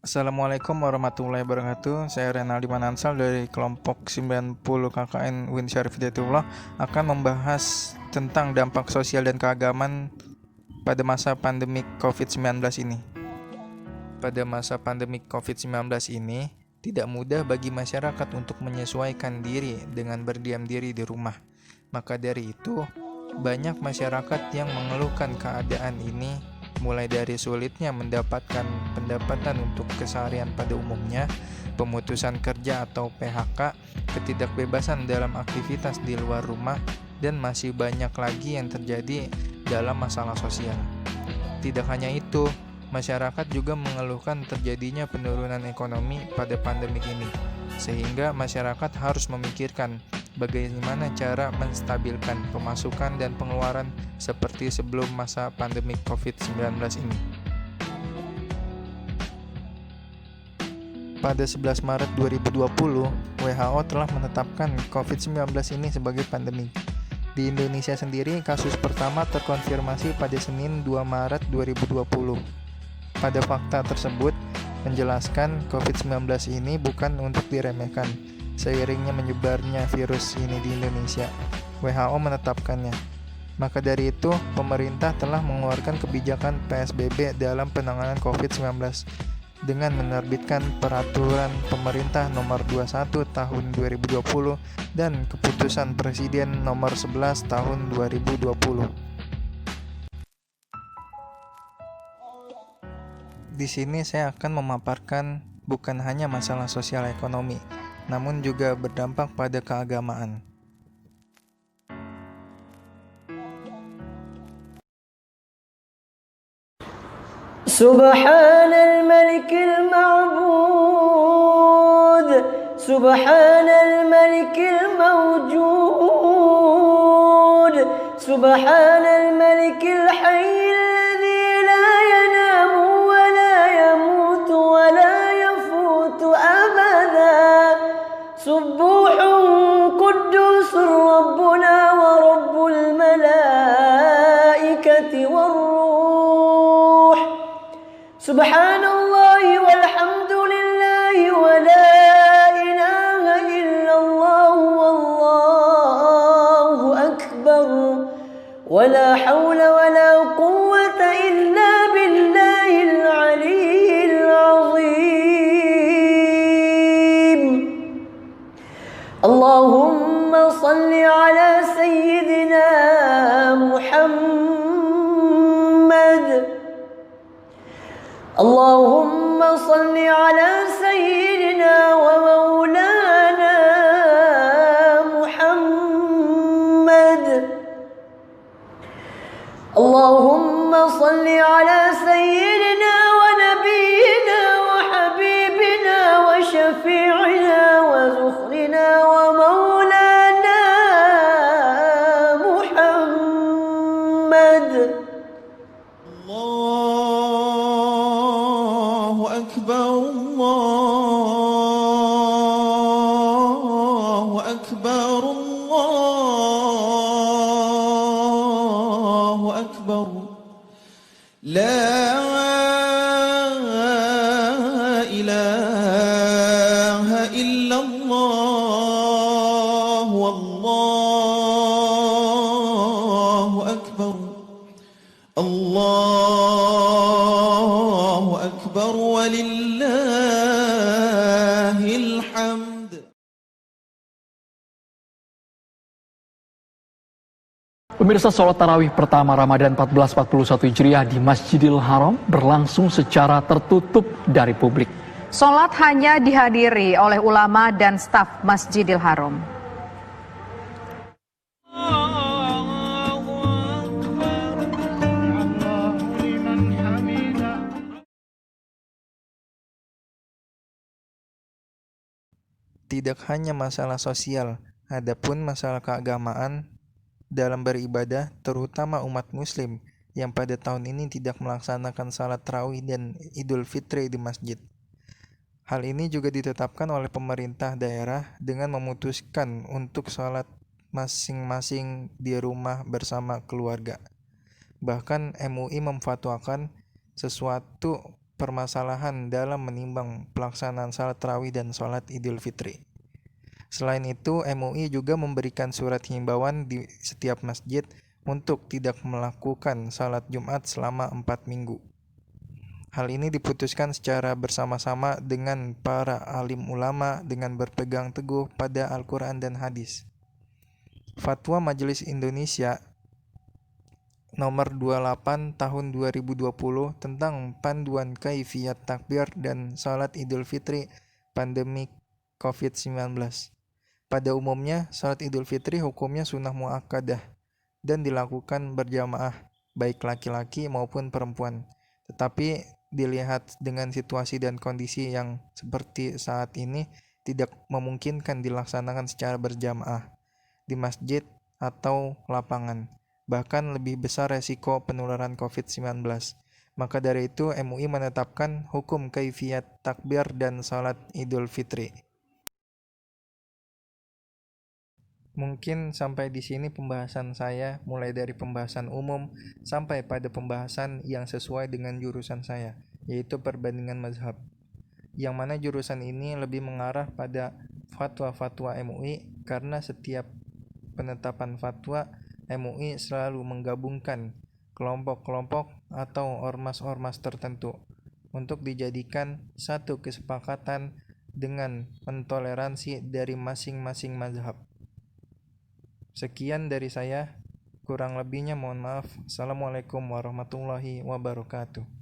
Assalamualaikum warahmatullahi wabarakatuh. Saya Renaldi Manansal dari kelompok 90 KKN UIN Syarif Hidayatullah akan membahas tentang dampak sosial dan keagamaan pada masa pandemik COVID-19 ini. Pada masa pandemik COVID-19 ini, tidak mudah bagi masyarakat untuk menyesuaikan diri dengan berdiam diri di rumah. Maka dari itu, banyak masyarakat yang mengeluhkan keadaan ini, mulai dari sulitnya mendapatkan pendapatan untuk keseharian pada umumnya, pemutusan kerja atau PHK, ketidakbebasan dalam aktivitas di luar rumah, dan masih banyak lagi yang terjadi dalam masalah sosial. Tidak hanya itu, masyarakat juga mengeluhkan terjadinya penurunan ekonomi pada pandemik ini, sehingga masyarakat harus memikirkan bagaimana cara menstabilkan pemasukan dan pengeluaran seperti sebelum masa pandemi COVID-19 ini. Pada 11 Maret 2020, WHO telah menetapkan COVID-19 ini sebagai pandemi. Di Indonesia sendiri, kasus pertama terkonfirmasi pada Senin 2 Maret 2020. Pada fakta tersebut, menjelaskan COVID-19 ini bukan untuk diremehkan. Seiringnya menyebarnya virus ini di Indonesia, WHO menetapkannya. Maka dari itu, pemerintah telah mengeluarkan kebijakan PSBB dalam penanganan COVID-19 dengan menerbitkan Peraturan Pemerintah Nomor 21 Tahun 2020 dan Keputusan Presiden Nomor 11 Tahun 2020. Di sini saya akan memaparkan bukan hanya masalah sosial ekonomi, namun juga berdampak pada keagamaan. Subhanal Malikil Ma'bud, Subhanal Malikil Mawjud, Subhanal Malikil Hayy alladhi la yanamu wa la yamutu wa la yafutu abada. Subuhun Quddusur Rabbuna wa Rabbul Malaikati war-Ruh. Subhanallahi walhamdulillahi wa la ilaha illallah wallahu akbar wa la hawla wa la quwwata illa billahil aliyyil azim. Allahumma salli ala sayyidina Muhammad. Allahumma salli ala sayyidina wa maulana Muhammad. Allahumma salli ala sayyidina wa nabiyyina wa habibina wa syafi'ina wa zukhrina wa maulana Muhammad. Pemirsa, sholat tarawih pertama Ramadan 1441 Hijriah di Masjidil Haram berlangsung secara tertutup dari publik. Sholat hanya dihadiri oleh ulama dan staf Masjidil Haram. Tidak hanya masalah sosial, adapun masalah keagamaan dalam beribadah, terutama umat muslim yang pada tahun ini tidak melaksanakan salat tarawih dan Idul Fitri di masjid. Hal ini juga ditetapkan oleh pemerintah daerah dengan memutuskan untuk salat masing-masing di rumah bersama keluarga. Bahkan MUI memfatwakan sesuatu permasalahan dalam menimbang pelaksanaan salat tarawih dan sholat Idul Fitri. Selain itu, MUI juga memberikan surat himbauan di setiap masjid untuk tidak melakukan salat Jumat selama 4 minggu. Hal ini diputuskan secara bersama-sama dengan para alim ulama dengan berpegang teguh pada Al-Quran dan hadis. Fatwa Majelis Indonesia nomor 28 tahun 2020 tentang panduan kaifiyat takbir dan salat Idul Fitri pandemi COVID-19. Pada umumnya, salat Idul Fitri hukumnya sunnah muakkadah dan dilakukan berjamaah, baik laki-laki maupun perempuan. Tetapi dilihat dengan situasi dan kondisi yang seperti saat ini, tidak memungkinkan dilaksanakan secara berjamaah di masjid atau lapangan. Bahkan lebih besar resiko penularan COVID-19. Maka dari itu, MUI menetapkan hukum kaifiyat takbir dan salat Idul Fitri. Mungkin sampai di sini pembahasan saya, mulai dari pembahasan umum sampai pada pembahasan yang sesuai dengan jurusan saya, yaitu perbandingan mazhab. Yang mana jurusan ini lebih mengarah pada fatwa-fatwa MUI, karena setiap penetapan fatwa MUI selalu menggabungkan kelompok-kelompok atau ormas-ormas tertentu untuk dijadikan satu kesepakatan dengan mentoleransi dari masing-masing mazhab. Sekian dari saya, kurang lebihnya mohon maaf. Assalamualaikum warahmatullahi wabarakatuh.